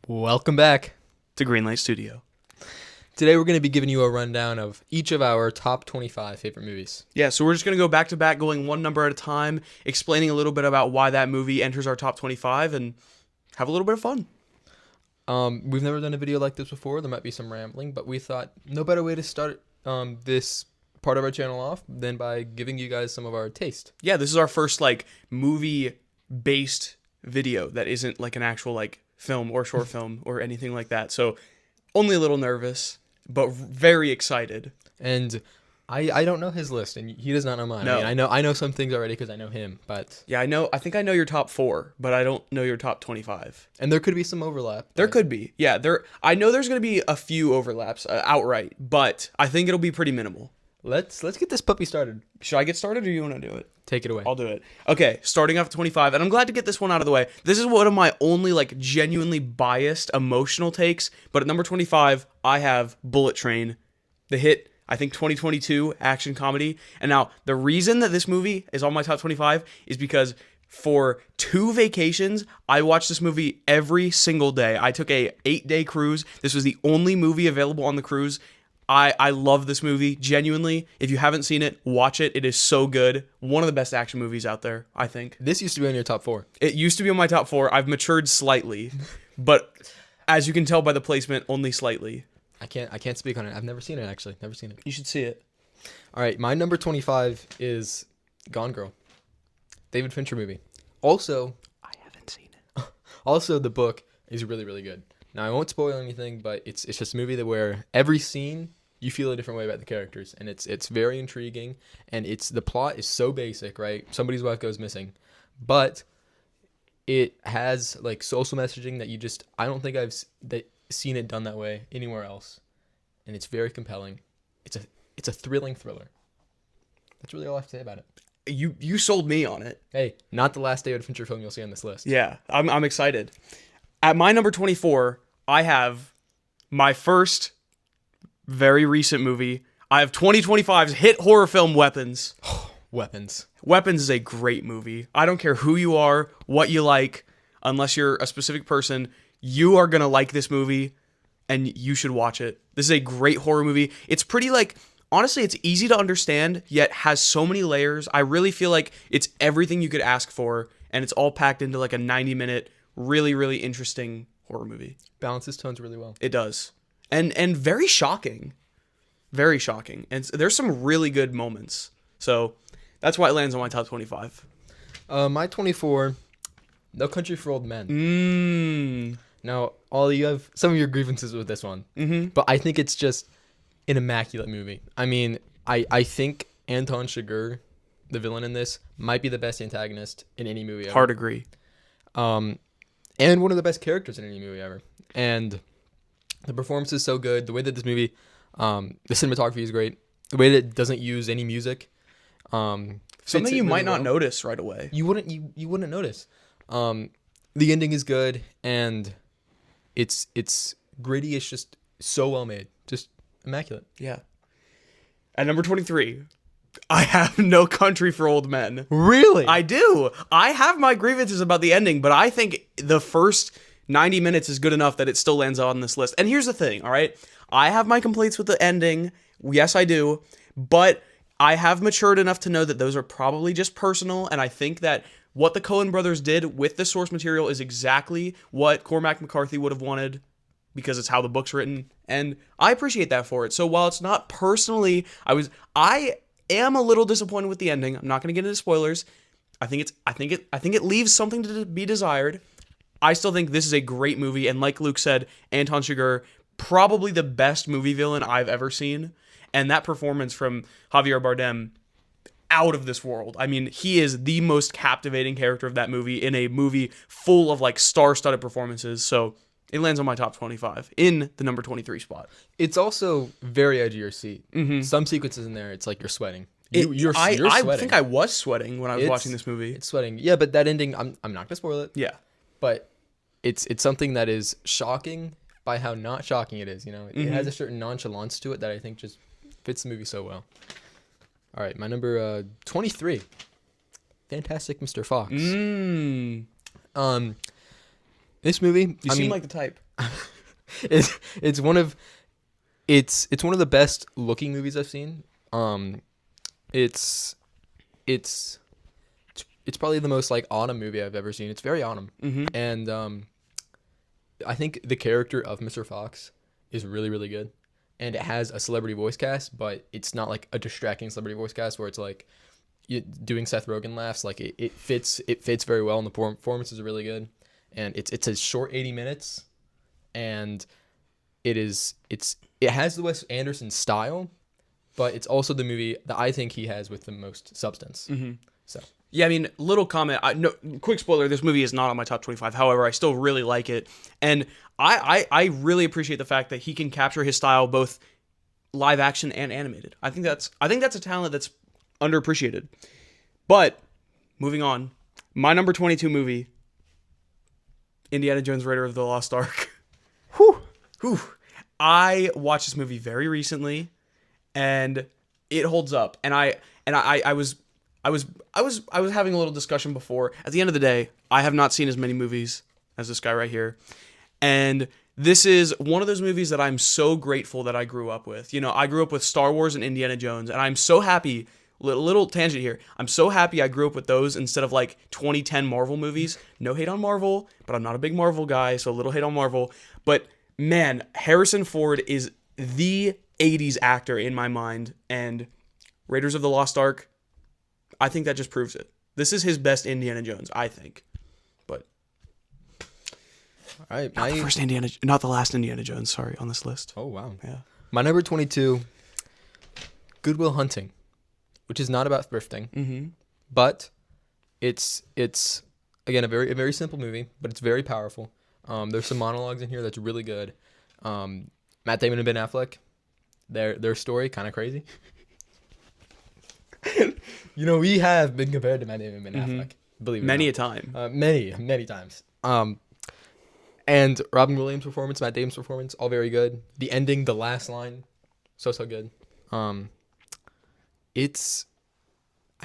Welcome back. to Greenlight Studio. Today we're going to be giving you a rundown of each of our top 25 favorite movies. Yeah, so we're just going to go back to back, going one number at a time, explaining a little bit about why that movie enters our top 25, and have a little bit of fun. We've never done a video like this before. There might be some rambling, but we thought no better way to start this part of our channel off than by giving you guys some of our taste. Yeah, this is our first, movie-based video that isn't, an actual, film or short film or anything like that. So, only a little nervous, but very excited. And I don't know his list, and he does not know mine. No. I mean, I know some things already because I know him, but... Yeah, I think I know your top 4, but I don't know your top 25. And there could be some overlap. There could be. Yeah, I know there's going to be a few overlaps outright, but I think it'll be pretty minimal. Let's get this puppy started. Should I get started or do you want to do it? Take it away. I'll do it. Okay, starting off at 25, and I'm glad to get this one out of the way. This is one of my only, genuinely biased emotional takes, but at number 25, I have Bullet Train, the hit, I think, 2022 action comedy. And now, the reason that this movie is on my top 25 is because for 2 vacations, I watched this movie every single day. I took a 8-day cruise. This was the only movie available on the cruise. I love this movie, genuinely. If you haven't seen it, watch it. It is so good. One of the best action movies out there, I think. This used to be on your top 4. It used to be on my top 4. I've matured slightly, but as you can tell by the placement, only slightly. I can't speak on it. I've never seen it, actually. Never seen it. You should see it. All right, my number 25 is Gone Girl. David Fincher movie. Also, I haven't seen it. Also, the book is really, really good. Now, I won't spoil anything, but it's just a movie that where every scene you feel a different way about the characters, and it's very intriguing, and the plot is so basic, right? Somebody's wife goes missing, but it has social messaging that I don't think I've seen it done that way anywhere else, and it's very compelling. It's a thrilling thriller. That's really all I have to say about it. You sold me on it. Hey, not the last David Fincher film you'll see on this list. Yeah, I'm excited. At my number 24, I have my first very recent movie. I have 2025's hit horror film Weapons. Weapons. Weapons is a great movie. I don't care who you are, what you like, unless you're a specific person, you are going to like this movie and you should watch it. This is a great horror movie. It's pretty honestly, it's easy to understand, yet has so many layers. I really feel like it's everything you could ask for, and it's all packed into a 90-minute, really, really interesting horror movie. Balances tones really well. It does. And very shocking. Very shocking. And there's some really good moments. So that's why it lands on my top 25. My 24, No Country for Old Men. Now, you have some of your grievances with this one, but I think it's just an immaculate movie. I mean, I think Anton Chigurh, the villain in this, might be the best antagonist in any movie ever. Hard agree. And one of the best characters in any movie ever. And the performance is so good. The way that this movie, the cinematography is great. The way that it doesn't use any music. Something you might not notice right away. You wouldn't notice. The ending is good, and it's gritty. It's just so well made. Just immaculate. Yeah. At number 23, I have No Country for Old Men. Really? I do. I have my grievances about the ending, but I think the first 90 minutes is good enough that it still lands on this list. And here's the thing, all right? I have my complaints with the ending. Yes, I do. But I have matured enough to know that those are probably just personal, and I think that what the Coen brothers did with the source material is exactly what Cormac McCarthy would have wanted, because it's how the book's written, and I appreciate that for it. So while it's not personally, I am a little disappointed with the ending. I'm not going to get into spoilers. I think it leaves something to be desired. I still think this is a great movie, and like Luke said, Anton Chigurh, probably the best movie villain I've ever seen, and that performance from Javier Bardem, out of this world. I mean, he is the most captivating character of that movie in a movie full of star-studded performances. So it lands on my top 25 in the number 23 spot. It's also very edge of your seat. Some sequences in there, it's like you're sweating. You're sweating. I think I was sweating when I was watching this movie. It's sweating. Yeah, but that ending, I'm not gonna spoil it. Yeah, but it's something that is shocking by how not shocking it is. It has a certain nonchalance to it that I think just fits the movie so well. All right, my number 23, Fantastic Mr. Fox. You This movie, seem like the type. it's one of it's one of the best looking movies I've seen. It's it's it's probably the most like autumn movie I've ever seen. It's very autumn, and I think the character of Mr. Fox is really really good, and it has a celebrity voice cast, but it's not like a distracting celebrity voice cast where it's like doing Seth Rogen laughs. Like it fits very well, and the performances are really good, and it's a short 80 minutes, and it has the Wes Anderson style, but it's also the movie that I think he has with the most substance. So Yeah, I mean, little comment. No, quick spoiler: this movie is not on my top 25. However, I still really like it, and I really appreciate the fact that he can capture his style both live action and animated. I think that's a talent that's underappreciated. But moving on, my number 22 movie, Indiana Jones: Raiders of the Lost Ark. Whew. I watched this movie very recently, and it holds up. And I was having a little discussion before. At the end of the day, I have not seen as many movies as this guy right here. And this is one of those movies that I'm so grateful that I grew up with. You know, I grew up with Star Wars and Indiana Jones, and I'm so happy, little tangent here, I'm so happy I grew up with those instead of like 2010 Marvel movies. No hate on Marvel, but I'm not a big Marvel guy, so a little hate on Marvel. But man, Harrison Ford is the 80s actor in my mind, and Raiders of the Lost Ark, I think that just proves it. This is his best Indiana Jones, I think. But all right, not the last Indiana Jones, sorry, on this list. Oh wow. Yeah. My number 22, Good Will Hunting, which is not about thrifting, but it's again a very simple movie, but it's very powerful. There's some monologues in here that's really good. Matt Damon and Ben Affleck, their story kind of crazy. You know, we have been compared to Matt Damon and Ben Affleck, believe it or Many not. a time. Many times. And Robin Williams' performance, Matt Damon's performance, all very good. The ending, the last line, so good. I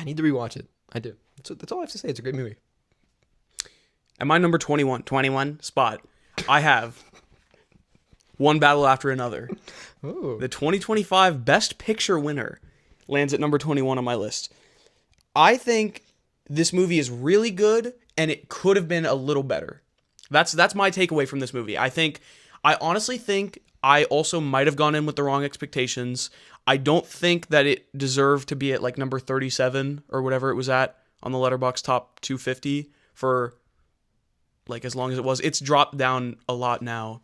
need to rewatch it. I do. That's all I have to say. It's a great movie. At my number 21 spot, I have One Battle After Another. Ooh. The 2025 Best Picture winner lands at number 21 on my list. I think this movie is really good, and it could have been a little better. That's my takeaway from this movie. I honestly think I also might have gone in with the wrong expectations. I don't think that it deserved to be at like number 37 or whatever it was at on the Letterboxd top 250 for like as long as it was. It's dropped down a lot now.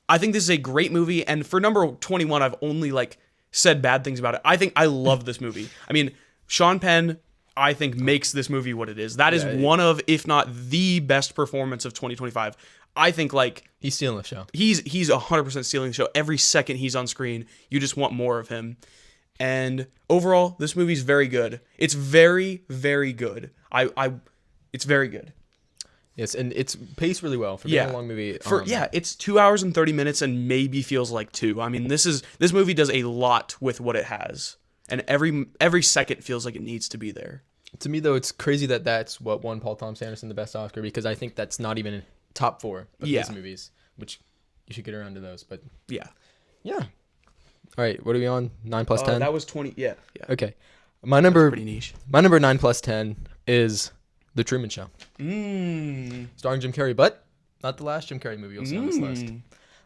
I think this is a great movie, and for number 21, I've only like said bad things about it. I think I love this movie. I mean, Sean Penn, I think, makes this movie what it is. That is one of, if not the best performance of 2025. I think like he's stealing the show. He's 100% stealing the show. Every second he's on screen, you just want more of him. And overall, this movie's very good. It's very, very good. It's very good. Yes, and it's paced really well for being a long movie. It's 2 hours and 30 minutes and maybe feels like 2. I mean, this movie does a lot with what it has, and every second feels like it needs to be there. To me, though, it's crazy that that's what won Paul Thomas Anderson the best Oscar, because I think that's not even in top 4 of his movies, which you should get around to those. But yeah. All right, what are we on? 9 plus 10. That was 20. Yeah. Okay, my number pretty niche. My number 9 plus 10 is The Truman Show. Starring Jim Carrey, but not the last Jim Carrey movie you'll see on this list.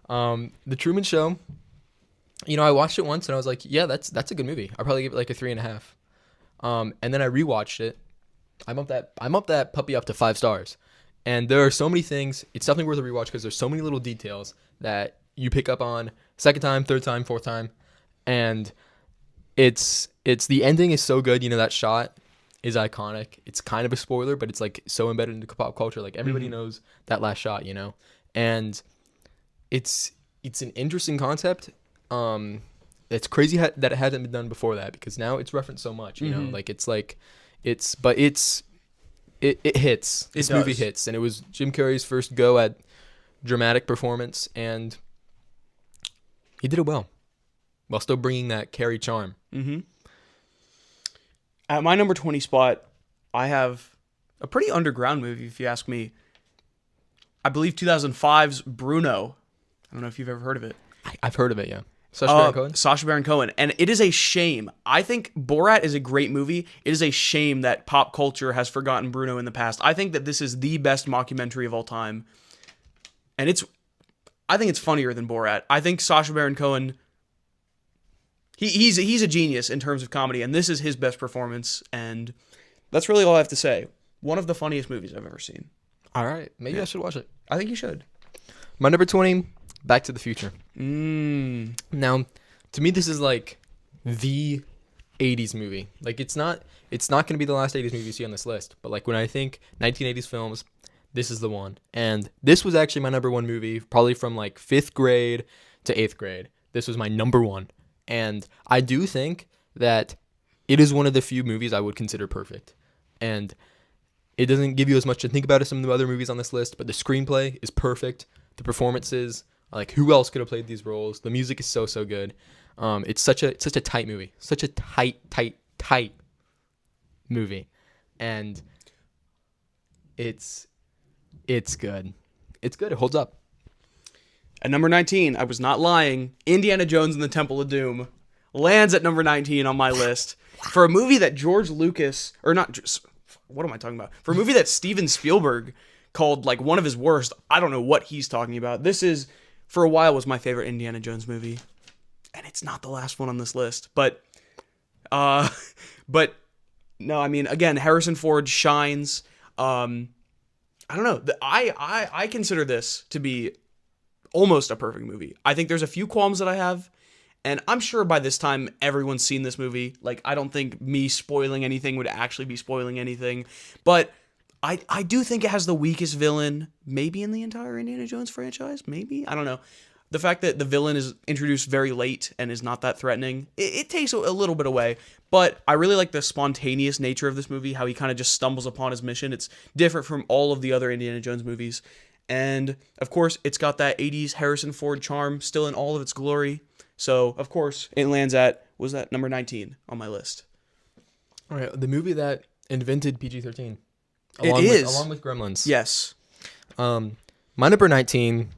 The Truman Show, you know, I watched it once and I was like, yeah, that's a good movie. I'll probably give it like a 3.5. And then I rewatched it. I'm up that puppy up to 5 stars. And there are so many things. It's definitely worth a rewatch because there's so many little details that you pick up on second time, third time, fourth time. And it's the ending is so good. You know, that shot is iconic. It's kind of a spoiler, but it's like so embedded into pop culture. Like everybody knows that last shot, you know? And it's an interesting concept. It's crazy that it hasn't been done before that, because now it's referenced so much, you know? Like it hits. This movie hits, and it was Jim Carrey's first go at dramatic performance, and he did it well, while still bringing that Carrey charm. At my number 20 spot, I have a pretty underground movie, if you ask me. I believe 2005's Bruno don't know if you've ever heard of it. I've heard of it, yeah. Sacha Baron Cohen? Sacha Baron Cohen. And it is a shame. I think Borat is a great movie. It is a shame that pop culture has forgotten Bruno in the past. I think that this is the best mockumentary of all time. And I think it's funnier than Borat. I think Sacha Baron Cohen, he's a genius in terms of comedy, and this is his best performance, and that's really all I have to say. One of the funniest movies I've ever seen. All right. Maybe I should watch it. I think you should. My number 20, Back to the Future. Mm. Now, to me, this is like the 80s movie. Like, it's not going to be the last 80s movie you see on this list, but like when I think 1980s films, this is the one. And this was actually my number one movie, probably from like 5th grade to 8th grade. This was my number one. And I do think that it is one of the few movies I would consider perfect. And it doesn't give you as much to think about as some of the other movies on this list, but the screenplay is perfect. The performances, like who else could have played these roles? The music is so good. It's such a tight movie, such a tight movie, and it's good. It's good. It holds up. At number 19, I was not lying. Indiana Jones and the Temple of Doom lands at number 19 on my list for a movie that George Lucas, or not, what am I talking about? For a movie that Steven Spielberg called like one of his worst. I don't know what he's talking about. This is, for a while, was my favorite Indiana Jones movie, and it's not the last one on this list. But no, I mean, again, Harrison Ford shines. I don't know. I consider this to be almost a perfect movie. I think there's a few qualms that I have, and I'm sure by this time everyone's seen this movie. Like, I don't think me spoiling anything would actually be spoiling anything, but I do think it has the weakest villain maybe in the entire Indiana Jones franchise. Maybe. I don't know. The fact that the villain is introduced very late and is not that threatening, it takes a little bit away. But I really like the spontaneous nature of this movie, how he kind of just stumbles upon his mission. It's different from all of the other Indiana Jones movies. And, of course, it's got that 80s Harrison Ford charm still in all of its glory. So, of course, it lands at, was that number 19 on my list? All right, the movie that invented PG-13. Along with Gremlins. Yes. My number 19,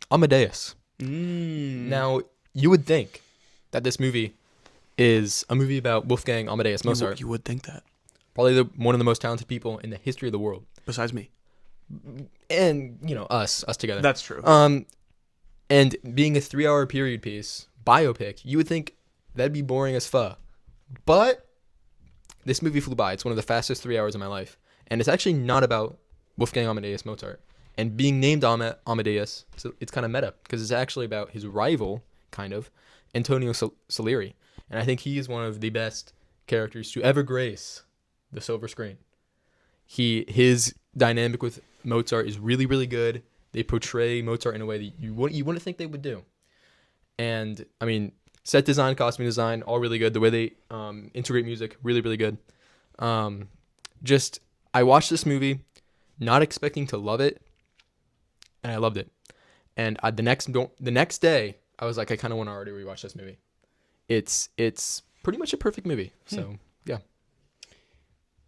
Amadeus. Now, you would think that this movie is a movie about Wolfgang Amadeus Mozart. You would think that. Probably one of the most talented people in the history of the world. Besides me. And, us together. That's true. And being a 3-hour period piece, biopic, you would think that'd be boring as fuck. But this movie flew by. It's one of the fastest 3 hours of my life. And it's actually not about Wolfgang Amadeus Mozart. And being named Amadeus, it's kind of meta, because it's actually about his rival, kind of, Antonio Salieri. And I think he is one of the best characters to ever grace the silver screen. His dynamic with Mozart is really, really good. They portray Mozart in a way that you wouldn't think they would do. And, I mean, set design, costume design, all really good. The way they integrate music, really, really good. I watched this movie not expecting to love it, and I loved it. And the next day, I was like, I kind of want to already rewatch this movie. It's pretty much a perfect movie. So, yeah.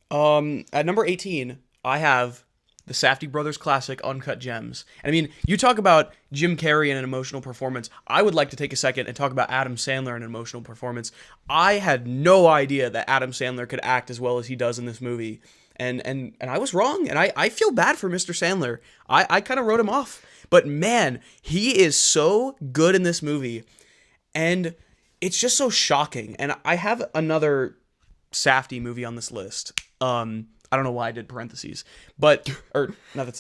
At number 18, I have the Safdie Brothers classic, Uncut Gems. And I mean, you talk about Jim Carrey and an emotional performance. I would like to take a second and talk about Adam Sandler and an emotional performance. I had no idea that Adam Sandler could act as well as he does in this movie. And I was wrong, and I feel bad for Mr. Sandler. I kind of wrote him off. But man, he is so good in this movie, and it's just so shocking. And I have another Safdie movie on this list. I don't know why I did parentheses, but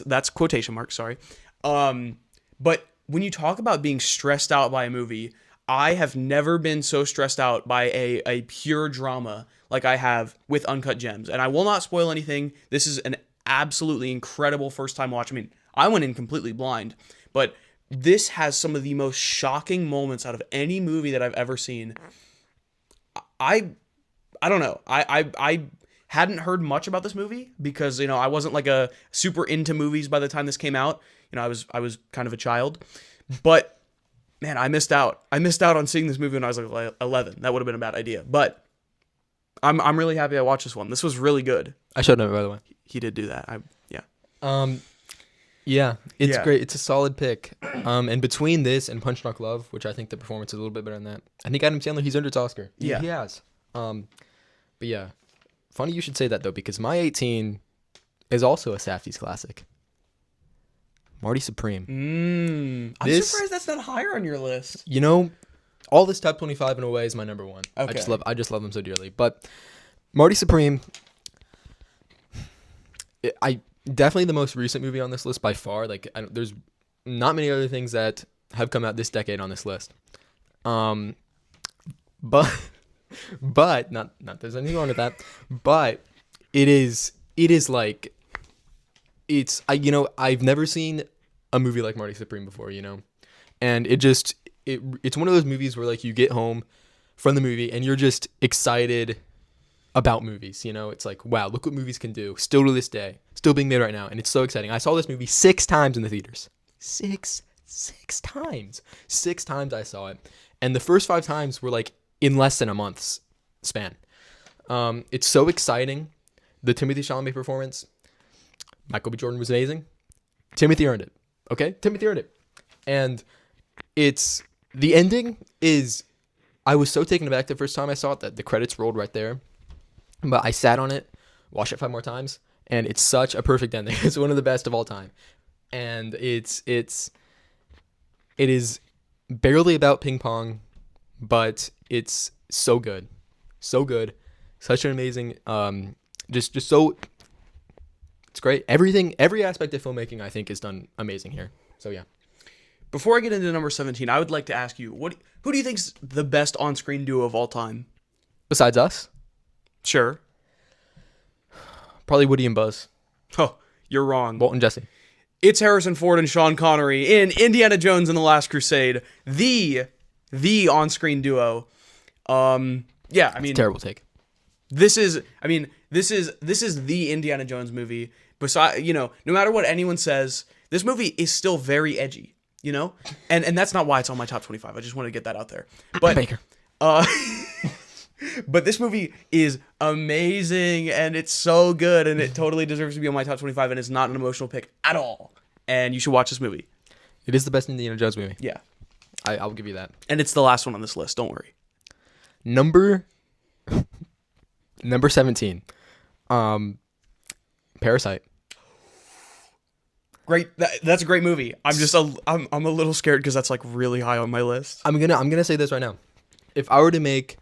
that's quotation marks. Sorry. But when you talk about being stressed out by a movie, I have never been so stressed out by a pure drama like I have with Uncut Gems. And I will not spoil anything. This is an absolutely incredible first time watch. I mean, I went in completely blind, but this has some of the most shocking moments out of any movie that I've ever seen. I don't know. I hadn't heard much about this movie because, I wasn't like a super into movies by the time this came out. I was kind of a child, but man, I missed out. I missed out on seeing this movie when I was like 11. That would have been a bad idea, but I'm really happy I watched this one. This was really good. I showed him, by the way. He did do that. Yeah. Yeah, it's Yeah. great. It's a solid pick. And between this and Punch Drunk Love, which I think the performance is a little bit better than that, I think Adam Sandler, he's earned its Oscar. Yeah. He has. But yeah, funny you should say that though, because my 18 is also a Safdie's classic. Marty Supreme. I'm This- surprised that's not higher on your list. You know, all this top 25 in a way is my number one. Okay. I just love him so dearly. But Marty Supreme, I definitely the most recent movie on this list by far. Like, there's not many other things that have come out this decade on this list. But not there's anything wrong with that. But it is like I've never seen a movie like Marty Supreme before, and it's one of those movies where like you get home from the movie and you're just excited about movies. It's like, wow, look what movies can do still to this day, still being made right now, and it's so exciting. I saw this movie 6 times in the theaters. Six times I saw it, and the first 5 times were like in less than a month's span. It's so exciting. The Timothy Chalamet performance, Michael B. Jordan was amazing. Timothy earned it. Okay, Timothy earned it. And the ending is, I was so taken aback the first time I saw it that the credits rolled right there. But I sat on it, watched it 5 more times, and it's such a perfect ending. It's one of the best of all time. And it is barely about ping pong, but it's so good. So good. Such an amazing, just so, it's great. Every aspect of filmmaking, I think, is done amazing here. So yeah. Before I get into number 17, I would like to ask you, who do you think's the best on-screen duo of all time? Besides us, Sure. probably Woody and Buzz. Oh, you're wrong. Walt and Jesse. It's Harrison Ford and Sean Connery in Indiana Jones and the Last Crusade. The on-screen duo. Yeah, I mean, Terrible take. this is the Indiana Jones movie. Besides, no matter what anyone says, this movie is still very edgy, and that's not why it's on my top 25. I just want to get that out there. But Baker. but this movie is amazing and it's so good and it totally deserves to be on my top 25 and it's not an emotional pick at all. And you should watch this movie. It is the best Indiana Jones movie. Yeah. I'll give you that. And it's the last one on this list. Don't worry. Number 17. Parasite. Great. That's a great movie. I'm a little scared because that's like really high on my list. I'm gonna say this right now. If I were to make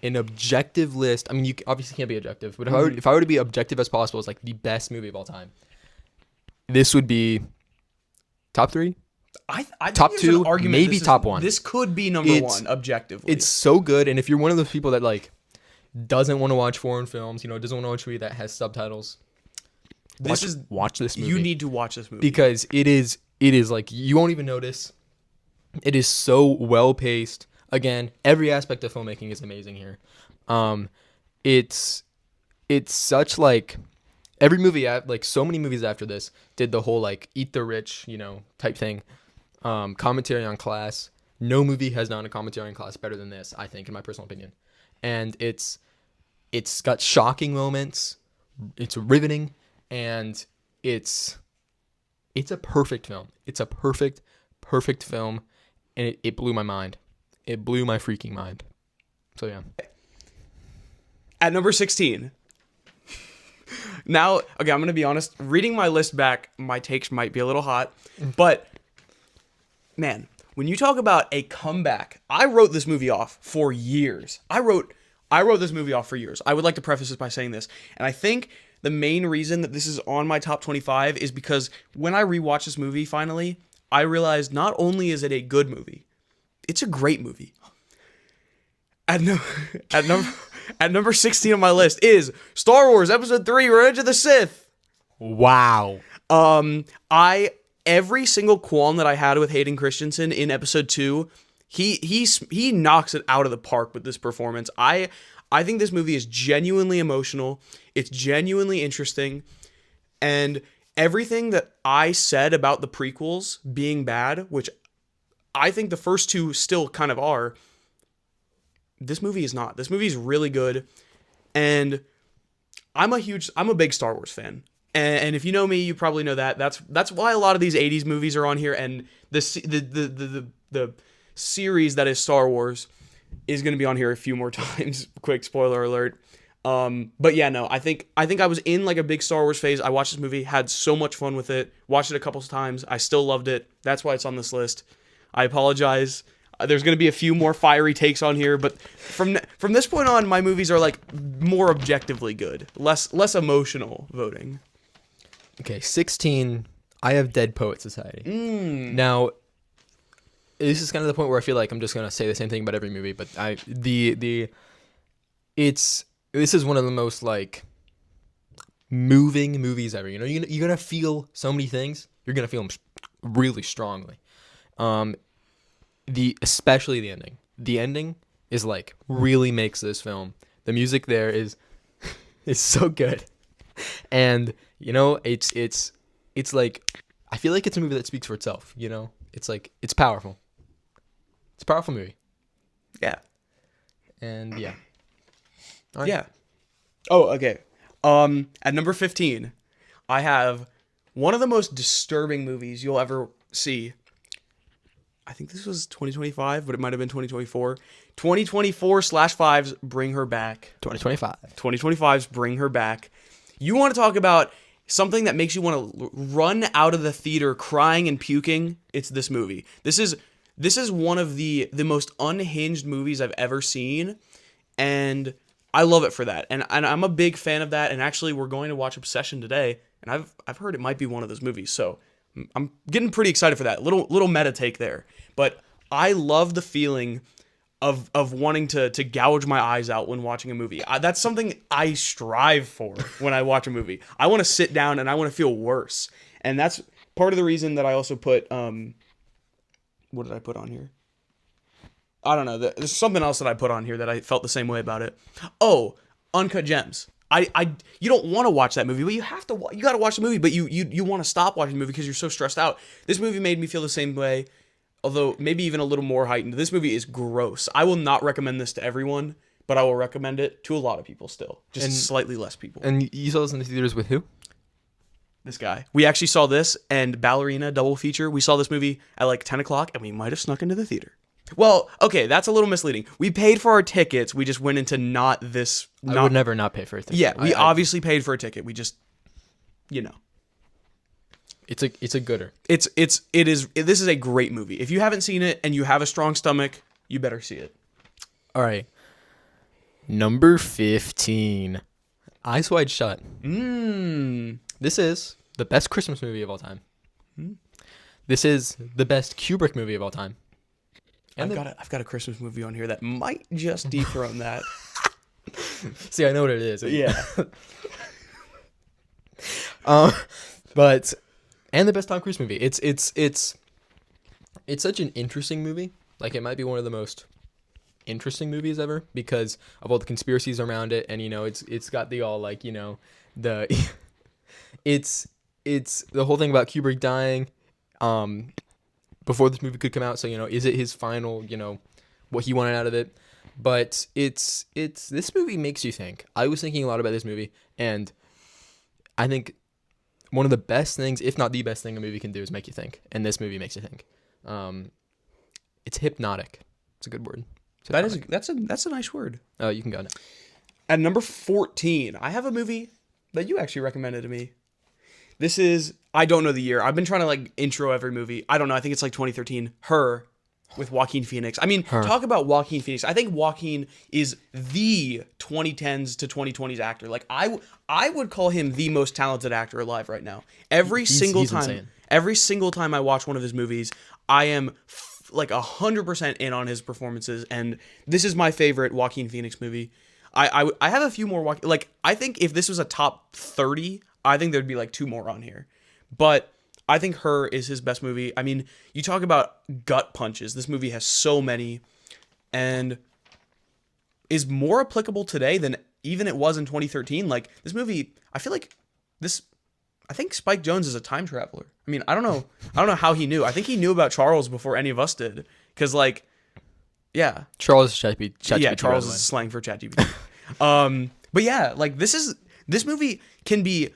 an objective list, I mean, you obviously can't be objective, but if I were to be objective as possible as like the best movie of all time, this would be top 3. I Top think there's an 2, argument maybe top 1. This could be number 1 objectively. It's so good, and if you're one of those people that like doesn't want to watch foreign films, doesn't want to watch a movie that has subtitles, watch this movie. You need to watch this movie because it is like you won't even notice. It is so well paced. Again, every aspect of filmmaking is amazing here. It's such like every movie, like so many movies after this did the whole like eat the rich, type thing. Commentary on class. No movie has done a commentary on class better than this, I think, in my personal opinion. And it's got shocking moments. It's riveting, and it's a perfect film. It's a perfect film, and it blew my mind. It blew my freaking mind. So yeah. at number 16. Now, okay, I'm going to be honest. Reading my list back, my takes might be a little hot. But, man, when you talk about a comeback, I wrote this movie off for years. I wrote this movie off for years. I would like to preface this by saying this. And I think the main reason that this is on my top 25 is because when I rewatched this movie finally, I realized not only is it a good movie, it's a great movie. At number 16 on my list is Star Wars Episode 3: Revenge of the Sith. Wow. Every single qualm that I had with Hayden Christensen in Episode 2, he knocks it out of the park with this performance. I think this movie is genuinely emotional. It's genuinely interesting, and everything that I said about the prequels being bad, which I think the first 2 still kind of are, this movie is not. This movie is really good, and I'm a big Star Wars fan. And if you know me, you probably know that. That's why a lot of these 80s movies are on here, and the series that is Star Wars is going to be on here a few more times. Quick spoiler alert. But yeah, no, I think I was in like a big Star Wars phase. I watched this movie, had so much fun with it, watched it a couple times. I still loved it. That's why it's on this list. I apologize. There's going to be a few more fiery takes on here, but from this point on, my movies are like more objectively good, less emotional voting. Okay, 16. I have Dead Poet Society. Now, this is kind of the point where I feel like I'm just gonna say the same thing about every movie, but this is one of the most like moving movies ever. You know, you're gonna feel so many things. You're gonna feel them really strongly. Especially the ending. The ending is like really makes this film. The music there is so good, and you know it's like I feel like it's a movie that speaks for itself. You know, it's like it's powerful. It's a powerful movie. Yeah. And yeah. All right. Yeah. Oh, okay. At number 15, I have one of the most disturbing movies you'll ever see. I think this was 2025, but it might have been 2024. 2024/5's Bring Her Back. 2025. 2025's Bring Her Back. You want to talk about something that makes you want to run out of the theater crying and puking? It's this movie. This is one of the most unhinged movies I've ever seen, and I love it for that. And I'm a big fan of that. And actually, we're going to watch Obsession today, and I've heard it might be one of those movies. So I'm getting pretty excited for that. Little meta take there. But I love the feeling of wanting to gouge my eyes out when watching a movie. That's something I strive for when I watch a movie. I want to sit down and I want to feel worse. And that's part of the reason that I also put what did I put on here? I don't know. There's something else that I put on here that I felt the same way about it. Oh, Uncut Gems. You don't want to watch that movie, but you have to. You got to watch the movie, but you want to stop watching the movie because you're so stressed out. This movie made me feel the same way, although maybe even a little more heightened. This movie is gross. I will not recommend this to everyone, but I will recommend it to a lot of people still, just slightly less people. And you saw this in the theaters with who? This guy. We actually saw this and Ballerina double feature. We saw this movie at like 10 o'clock, and we might have snuck into the theater. Well, okay, that's a little misleading. We paid for our tickets. We just went into not this. I would never not pay for a ticket. Yeah, we obviously paid for a ticket. We just, you know, it's a gooder. This is a great movie. If you haven't seen it and you have a strong stomach, you better see it. All right, number 15, Eyes Wide Shut. This is the best Christmas movie of all time. This is the best Kubrick movie of all time. And I've got a Christmas movie on here that might just dethrone that. See, I know what it is. Yeah. But and the best Tom Cruise movie. It's such an interesting movie. Like it might be one of the most interesting movies ever because of all the conspiracies around it, and you know, it's got the all like, you know, the it's the whole thing about Kubrick dying. Before this movie could come out, so you know, is it his final, you know, what he wanted out of it? But it's this movie makes you think. I was thinking a lot about this movie, and I think one of the best things, if not the best thing a movie can do, is make you think. And this movie makes you think. It's hypnotic. It's a good word. That's a nice word. Oh, you can go now. At number 14, I have a movie that you actually recommended to me. This is, I don't know the year. I've been trying to like intro every movie. I don't know. I think it's like 2013. Her with Joaquin Phoenix. I mean, talk about Joaquin Phoenix. I think Joaquin is the 2010s to 2020s actor. Like I would call him the most talented actor alive right now. Every single time I watch one of his movies, I am like 100% in on his performances. And this is my favorite Joaquin Phoenix movie. I have a few more Joaquin. Like I think if this was a top 30. I think there'd be like 2 more on here. But I think Her is his best movie. I mean, you talk about gut punches. This movie has so many and is more applicable today than even it was in 2013. Like this movie, I think Spike Jonze is a time traveler. I mean, I don't know how he knew. I think he knew about Charles before any of us did. Cause like, yeah. Charles is ChatGPT. Yeah, Charles is slang for ChatGPT. But yeah, like this movie can be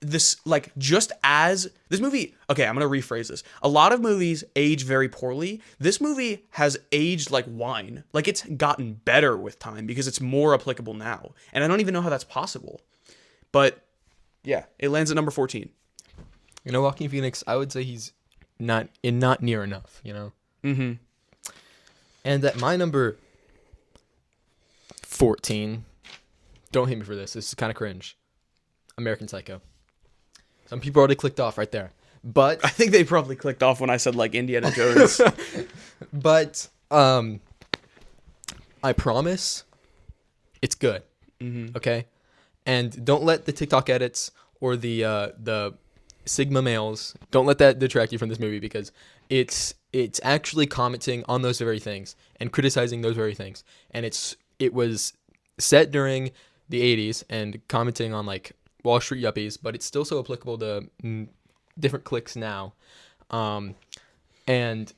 this like just as this movie, okay, I'm gonna rephrase this. A lot of movies age very poorly. This movie has aged like wine. Like it's gotten better with time because it's more applicable now. And I don't even know how that's possible. But yeah, it lands at number 14. You know, Joaquin Phoenix, I would say he's not near enough, you know? Mm-hmm. And at my number 14, don't hate me for this. This is kind of cringe. American Psycho. Some people already clicked off right there. But I think they probably clicked off when I said like Indiana Jones. but I promise it's good. Mm-hmm. Okay? And don't let the TikTok edits or the Sigma males, don't let that detract you from this movie, because it's actually commenting on those very things and criticizing those very things. And it was set during the 80s and commenting on like Wall Street yuppies, but it's still so applicable to different cliques now. And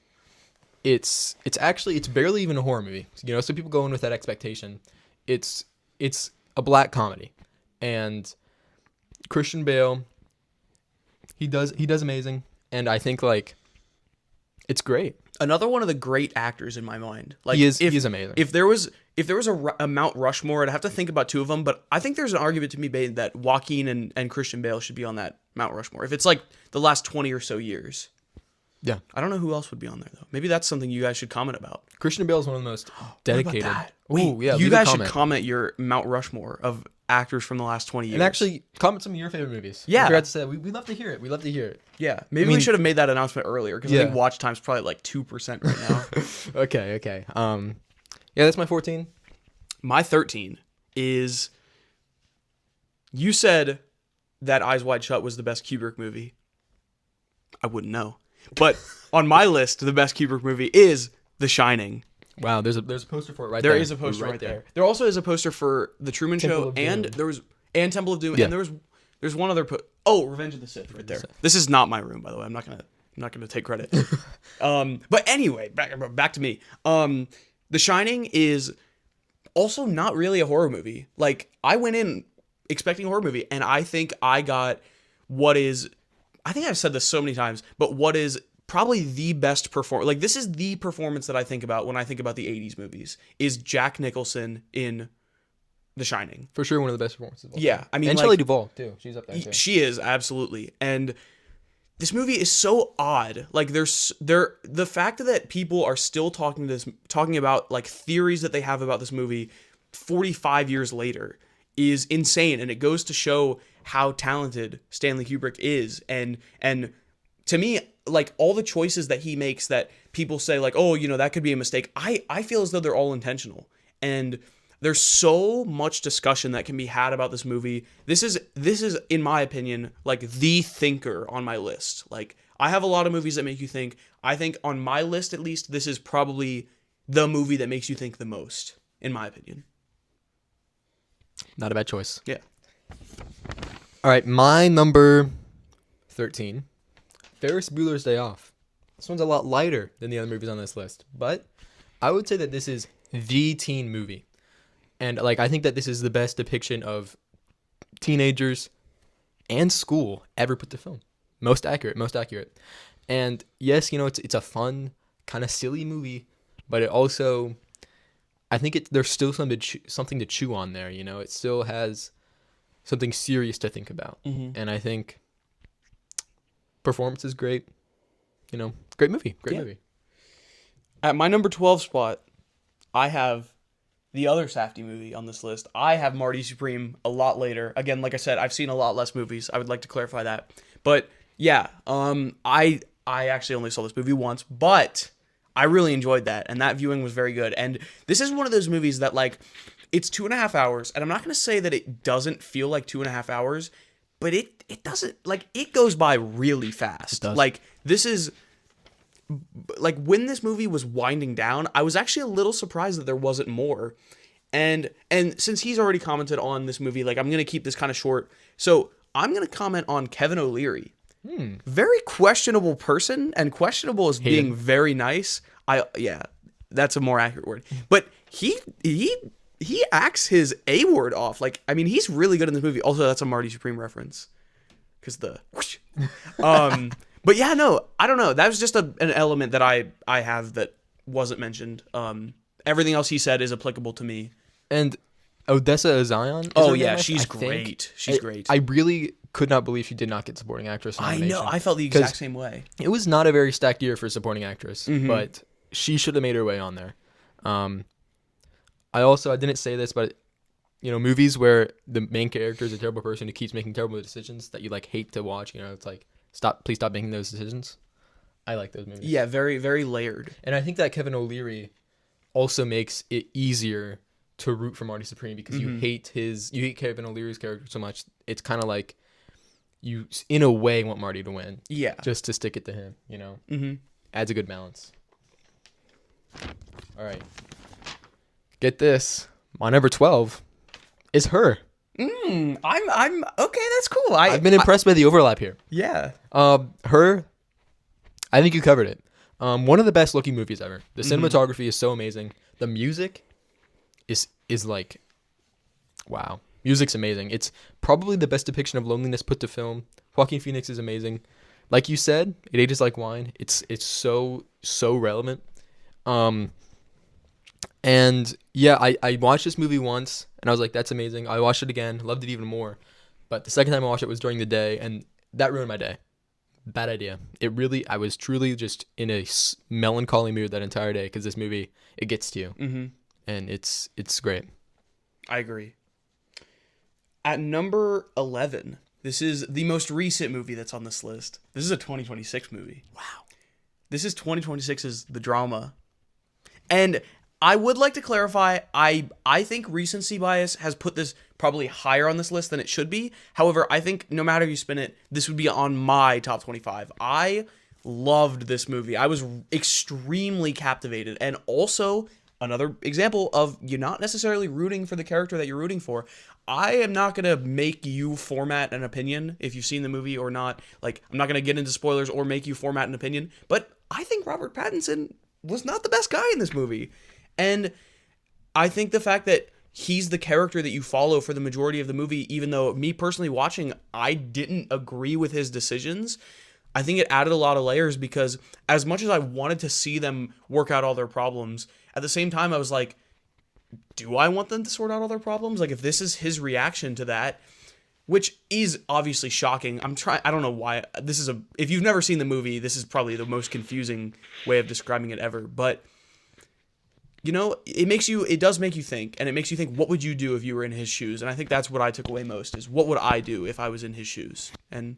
it's barely even a horror movie. You know, so people go in with that expectation. It's a black comedy. And Christian Bale, he does amazing, and I think like it's great. Another one of the great actors in my mind. Like He is amazing. If there was a Mount Rushmore, I'd have to think about two of them, but I think there's an argument to be made that Joaquin and Christian Bale should be on that Mount Rushmore. If it's like the last 20 or so years. Yeah. I don't know who else would be on there though. Maybe that's something you guys should comment about. Christian Bale is one of the most dedicated. What about that? Ooh, Wait, yeah, you leave a guys should comment. comment your Mount Rushmore of actors from the last 20 years. And actually comment some of your favorite movies. Yeah. I forgot to say, we love to hear it. We love to hear it. Yeah, maybe I mean- we should have made that announcement earlier because I Yeah. think watch time's probably like 2% right now. Okay. Yeah, that's my 14. My 13 is, you said that Eyes Wide Shut was the best Kubrick movie. I wouldn't know. But on my list, the best Kubrick movie is The Shining. Wow, there's a poster for it right there. There is a poster right there. There also is a poster for The Truman Temple Show of and Doom. Temple of Doom, Yeah. and there's one other Revenge of the Sith right there. Sith. This is not my room, by the way. I'm not gonna take credit. But anyway, back to me. The Shining is also not really a horror movie. Like, I went in expecting a horror movie, and I think I got I think I've said this so many times, but what is probably the best performance, like this is the performance that I think about when I think about the 80s movies, is Jack Nicholson in The Shining. For sure, one of the best performances of all Yeah, time. I mean, and like, Shelley Duvall too. She's up there too. she is, absolutely. And this movie is so odd. Like, the fact that people are still talking about like theories that they have about this movie 45 years later is insane, and it goes to show how talented Stanley Kubrick is. And to me, like, all the choices that he makes that people say like, oh, you know, that could be a mistake, I feel as though they're all intentional. And there's so much discussion that can be had about this movie. This is in my opinion like the thinker on my list. Like, I have a lot of movies that make you think. I think on my list, at least, this is probably the movie that makes you think the most, in my opinion. Not a bad choice. Yeah. All right, my number 13, Ferris Bueller's Day Off. This one's a lot lighter than the other movies on this list, but I would say that this is the teen movie. And like, I think that this is the best depiction of teenagers and school ever put to film. Most accurate. And yes, you know, it's a fun, kind of silly movie, but it also, I think there's still something to chew on there, you know? It still has something serious to think about. Mm-hmm. And I think performance is great. You know, great movie. Movie. At my number 12 spot, I have the other Safdie movie on this list. I have Marty Supreme a lot later. Again, like I said, I've seen a lot less movies. I would like to clarify that. But yeah, I actually only saw this movie once, but I really enjoyed that, and that viewing was very good. And this is one of those movies that, like, it's 2.5 hours, and I'm not going to say that it doesn't feel like 2.5 hours, but it doesn't, like, it goes by really fast. It does. Like, this is, like, when this movie was winding down, I was actually a little surprised that there wasn't more. And since he's already commented on this movie, like, I'm going to keep this kind of short. So I'm going to comment on Kevin O'Leary. Very questionable person, and questionable as being very nice. Yeah, that's a more accurate word. But he acts his A word off. Like, I mean, he's really good in this movie. Also, that's a Marty Supreme reference. because the whoosh. But yeah, no, I don't know. That was just an element that I have that wasn't mentioned. Everything else he said is applicable to me. And Odessa Zion. Oh yeah, she's great. She's great. I really could not believe she did not get supporting actress nomination. I know. I felt the exact same way. It was not a very stacked year for supporting actress, but she should have made her way on there. I didn't say this, but movies where the main character is a terrible person who keeps making terrible decisions that you like hate to watch. It's like please stop making those decisions. I like those movies. Yeah, very very layered. And I think that Kevin O'Leary also makes it easier to root for Marty Supreme because you hate Kevin O'Leary's character so much. It's kind of like you, in a way, want Marty to win. Yeah. Just to stick it to him, Adds a good balance. All right. Get this. My number 12 is her. I'm okay. That's cool. I've been impressed by the overlap here. Yeah. Her. I think you covered it. One of the best looking movies ever. The cinematography is so amazing. The music is like, wow. Music's amazing. It's probably the best depiction of loneliness put to film. Joaquin Phoenix is amazing. Like you said, it ages like wine. It's so relevant. And yeah, I watched this movie once and I was like, that's amazing. I watched it again, loved it even more. But the second time I watched it was during the day, and that ruined my day. Bad idea. I was truly just in a melancholy mood that entire day because this movie, it gets to you. And it's great. I agree. At number 11, this is the most recent movie that's on this list. This is a 2026 movie. Wow. This is 2026's The Drama. And I would like to clarify, I think recency bias has put this probably higher on this list than it should be. However, I think no matter how you spin it, this would be on my top 25. I loved this movie. I was extremely captivated. And also, another example of you're not necessarily rooting for the character that you're rooting for. I am not going to make you format an opinion if you've seen the movie or not. Like, I'm not going to get into spoilers or make you format an opinion. But I think Robert Pattinson was not the best guy in this movie. And I think the fact that he's the character that you follow for the majority of the movie, even though me personally watching, I didn't agree with his decisions, I think it added a lot of layers because as much as I wanted to see them work out all their problems, at the same time I was like, do I want them to sort out all their problems? Like, if this is his reaction to that, which is obviously shocking. I don't know why. If you've never seen the movie, this is probably the most confusing way of describing it ever. But, it does make you think, and it makes you think, what would you do if you were in his shoes? And I think that's what I took away most, is what would I do if I was in his shoes? And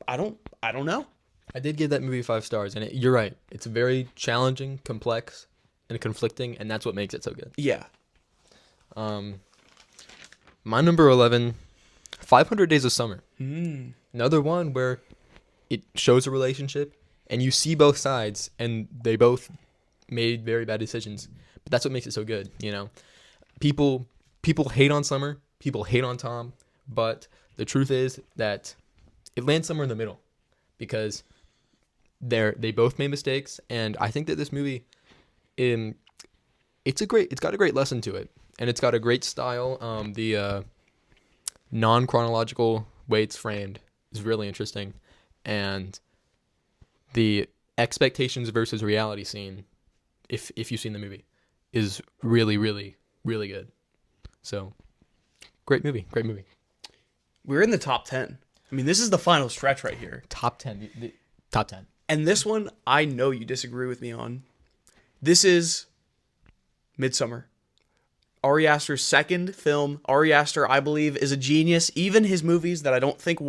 I don't know. I did give that movie 5 stars, and you're right. It's very challenging, complex, and conflicting, and that's what makes it so good. Yeah. My number 11, 500 Days of Summer. Another one where it shows a relationship and you see both sides and they both made very bad decisions, but that's what makes it so good. People hate on Summer, people hate on Tom, but the truth is that it lands somewhere in the middle because they both made mistakes. And I think that this movie, it's got a great lesson to it. And it's got a great style. The non-chronological way it's framed is really interesting. And the expectations versus reality scene, if you've seen the movie, is really, really, really good. So, great movie. We're in the top 10. I mean, this is the final stretch right here. Top 10. The top 10. And this one, I know you disagree with me on. This is Midsommar. Ari Aster's second film. Ari Aster, I believe, is a genius. Even his movies that I don't think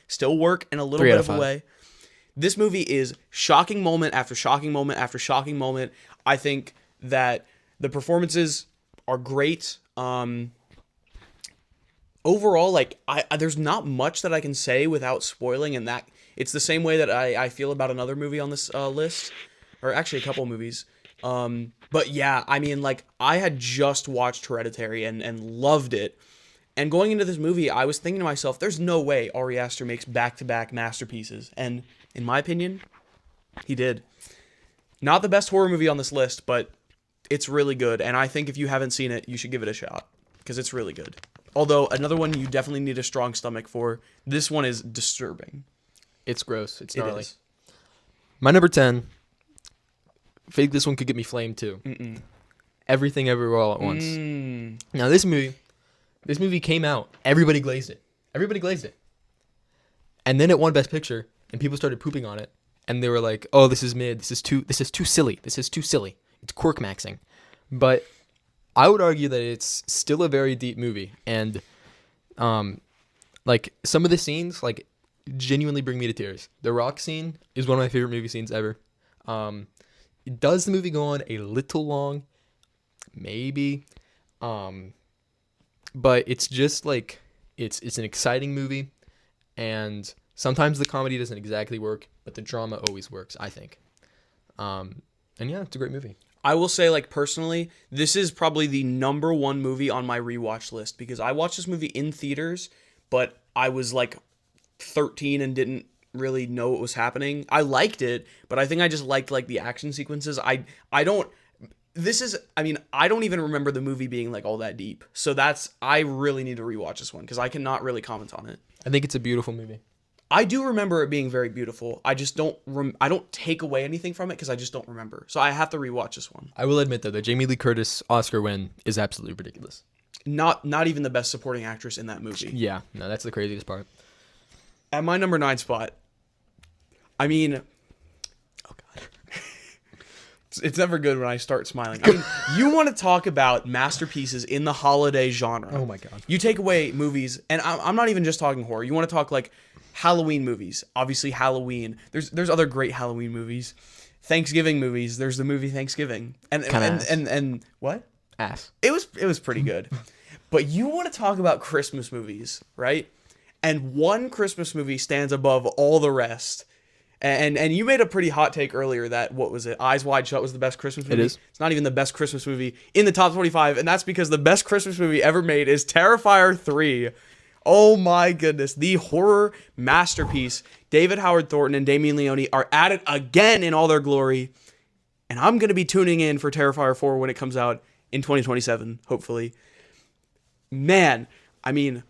still work in a little bit of a way. This movie is shocking moment after shocking moment after shocking moment. I think that the performances are great. Overall, there's not much that I can say without spoiling, and that it's the same way that I feel about another movie on this list, or actually a couple movies. But yeah, I mean, I had just watched Hereditary and loved it. And going into this movie, I was thinking to myself, there's no way Ari Aster makes back-to-back masterpieces. And in my opinion, he did. Not the best horror movie on this list, but it's really good. And I think if you haven't seen it, you should give it a shot because it's really good. Although another one you definitely need a strong stomach for. This one is disturbing. It's gross. It's It gnarly. is. My number 10. I think this one could get me flamed too. Everything Everywhere All at Once. Now this movie came out. Everybody glazed it. And then it won Best Picture, and people started pooping on it, and they were like, "Oh, this is mid. This is too silly. It's quirk maxing." But I would argue that it's still a very deep movie, and like some of the scenes like genuinely bring me to tears. The rock scene is one of my favorite movie scenes ever. Does the movie go on a little long? Maybe. But it's just like it's an exciting movie, and sometimes the comedy doesn't exactly work, but the drama always works, I think. And yeah, it's a great movie. I will say, like, personally, this is probably the number one movie on my rewatch list because I watched this movie in theaters, but I was like 13 and didn't really know what was happening. I liked it, but I think I just liked like the action sequences. I don't even remember the movie being like all that deep. So I really need to rewatch this one because I cannot really comment on it. I think it's a beautiful movie. I do remember it being very beautiful. I just don't I don't take away anything from it because I just don't remember. So I have to rewatch this one. I will admit though, the Jamie Lee Curtis Oscar win is absolutely ridiculous. Not even the best supporting actress in that movie. Yeah, no, that's the craziest part. At my number 9 spot, I mean, oh god, it's never good when I start smiling. I mean, you want to talk about masterpieces in the holiday genre? Oh my god. You take away movies, and I'm not even just talking horror. You want to talk like Halloween movies? Obviously, Halloween. There's other great Halloween movies. Thanksgiving movies. There's the movie Thanksgiving, and what? Ass. It was pretty good. But you want to talk about Christmas movies, right? And one Christmas movie stands above all the rest. And you made a pretty hot take earlier that, what was it? Eyes Wide Shut was the best Christmas movie. It is. It's not even the best Christmas movie in the top 25, and that's because the best Christmas movie ever made is Terrifier 3. Oh my goodness. The horror masterpiece. David Howard Thornton and Damien Leone are at it again in all their glory. And I'm going to be tuning in for Terrifier 4 when it comes out in 2027, hopefully. Man, I mean,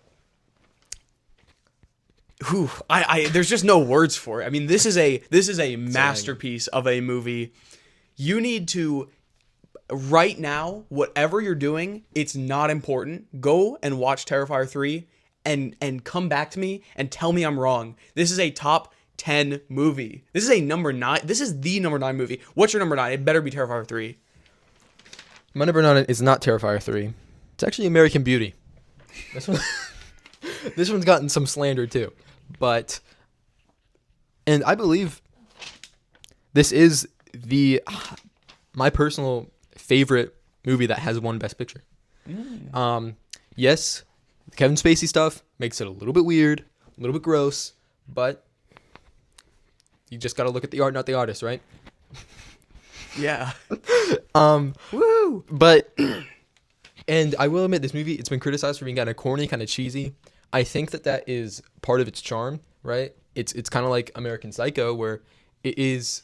there's just no words for it. I mean, this is a masterpiece of a movie. You need to, right now, whatever you're doing, it's not important. Go and watch Terrifier 3 and come back to me and tell me I'm wrong. This is a top 10 movie. This is a number 9. This is the number 9 movie. What's your number 9? It better be Terrifier 3. My number 9 is not Terrifier 3. It's actually American Beauty. This one's gotten some slander too. And I believe this is my personal favorite movie that has won Best Picture. Yes, Kevin Spacey stuff makes it a little bit weird, a little bit gross, but you just got to look at the art, not the artist, right? Yeah. Woo! But, and I will admit, this movie, it's been criticized for being kind of corny, kind of cheesy. I think that is part of its charm, right? It's kind of like American Psycho, where it is,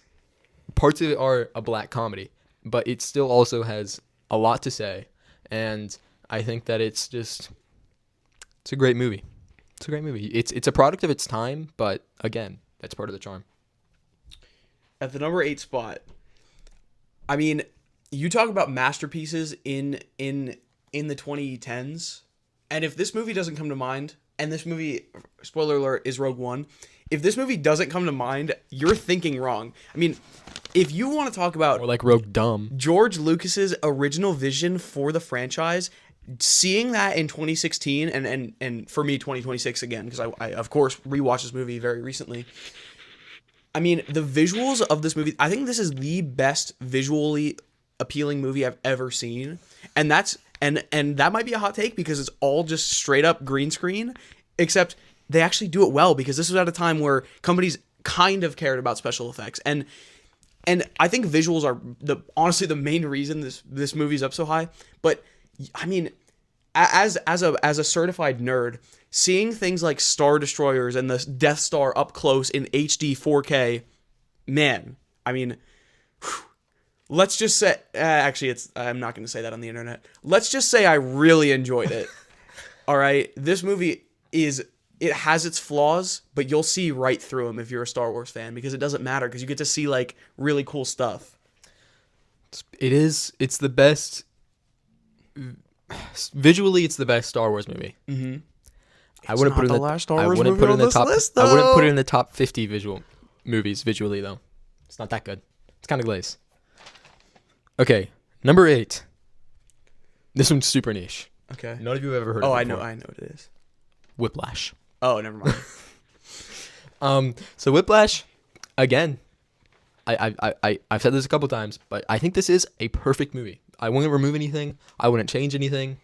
parts of it are a black comedy, but it still also has a lot to say. And I think that it's a great movie. It's a great movie. It's a product of its time, but again, that's part of the charm. At the number 8 spot, I mean, you talk about masterpieces in the 2010s, and if this movie doesn't come to mind, and this movie, spoiler alert, is Rogue One, if this movie doesn't come to mind, you're thinking wrong. I mean, if you want to talk about Or like Rogue Dumb. George Lucas's original vision for the franchise, seeing that in 2016 and for me 2026 again, because I of course rewatched this movie very recently. I mean, the visuals of this movie, I think this is the best visually appealing movie I've ever seen. And that's and that might be a hot take because it's all just straight up green screen, except they actually do it well because this was at a time where companies kind of cared about special effects. And I think visuals are honestly the main reason this movie's up so high. But I mean, as a certified nerd, seeing things like Star Destroyers and the Death Star up close in HD 4K, man, I mean, let's just say, actually, I'm not going to say that on the internet. Let's just say I really enjoyed it. All right, this movie it has its flaws, but you'll see right through them if you're a Star Wars fan, because it doesn't matter, because you get to see like really cool stuff. It's the best. Visually, it's the best Star Wars movie. Mm-hmm. I wouldn't put it in the last Star I Wars wouldn't movie put it on in the this top. list, I wouldn't put it though. in the top 50 visual movies visually though. It's not that good. It's kind of glaze. Okay, number 8. This one's super niche. Okay. None of you have ever heard Oh, of it I before. know what it is. Whiplash. Oh, never mind. So Whiplash, again, I've said this a couple times, but I think this is a perfect movie. I wouldn't remove anything. I wouldn't change anything.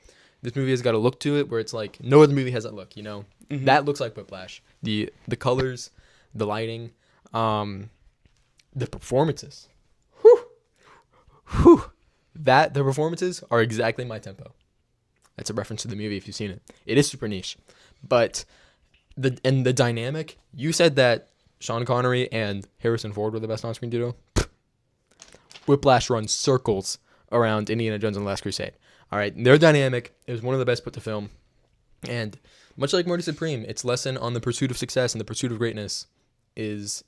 This movie has got a look to it where it's like no other movie has that look. You know, that looks like Whiplash. The colors, the lighting, the performances. Whew. The performances are exactly my tempo. That's a reference to the movie if you've seen it. It is super niche, but the dynamic. You said that Sean Connery and Harrison Ford were the best on-screen duo. Whiplash runs circles around Indiana Jones and the Last Crusade. All right, their dynamic is one of the best put to film, and much like Morty Supreme, its lesson on the pursuit of success and the pursuit of greatness hits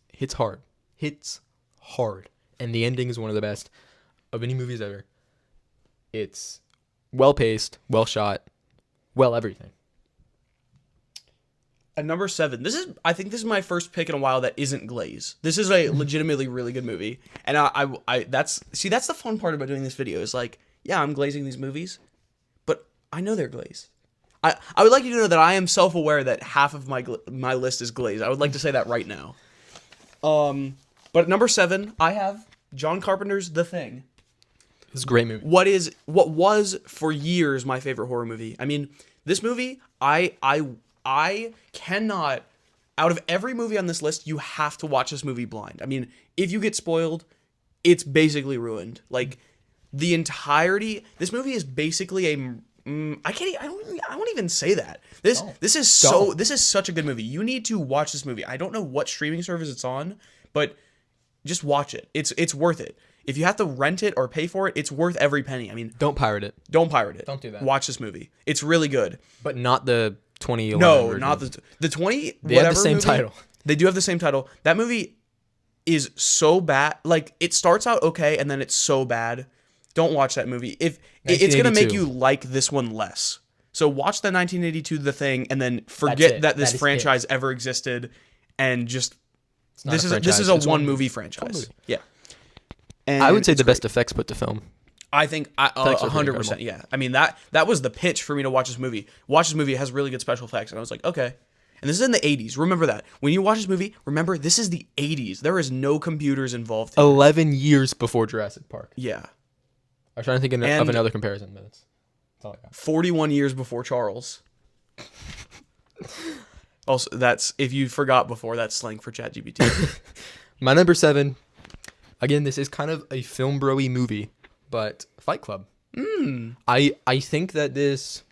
hard, and the ending is one of the best of any movies ever. It's well paced, well shot, well everything. At number 7, I think this is my first pick in a while that isn't Glaze. This is a legitimately really good movie, and that's the fun part about doing this video is like, yeah, I'm glazing these movies, but I know they're glazed. I would like you to know that I am self-aware that half of my list is glazed. I would like to say that right now. But at number 7, I have John Carpenter's The Thing. It's a great movie. What was for years my favorite horror movie. I mean, this movie, I cannot, out of every movie on this list, you have to watch this movie blind. I mean, if you get spoiled, it's basically ruined. Like, the entirety, this movie is basically I won't even say that. This is such a good movie. You need to watch this movie. I don't know what streaming service it's on, but just watch it. It's worth it. If you have to rent it or pay for it, it's worth every penny. I mean, Don't pirate it. don't pirate it. Don't do that. Watch this movie. It's really good. But not the 2011 No, version. not the 20. They have the whatever same movie. title. They do have the same title. That movie is so bad. Like, it starts out okay, and then it's so bad. Don't watch that movie. If it's gonna make 1982. you like this one less. So watch the 1982 The Thing, and then That's forget it. that this That is franchise ever existed, and just It's not this a is franchise. a It's one one movie one franchise. movie. Yeah. And I would say it's the great. best effects put to film. I think Effects are pretty 100%. Yeah. I mean, that was the pitch for me to watch this movie. Watch this movie. It has really good special effects, and I was like, okay. And this is in the 80s. Remember that. When you watch this movie, remember this is the 80s. There is no computers involved. Here. 11 years before Jurassic Park. Yeah. I was trying to think of And- another comparison, but that's all I got. 41 years before Charles. Also, that's, if you forgot before, that's slang for ChatGPT. My number 7. Again, this is kind of a film bro-y movie, but Fight Club. I think that this.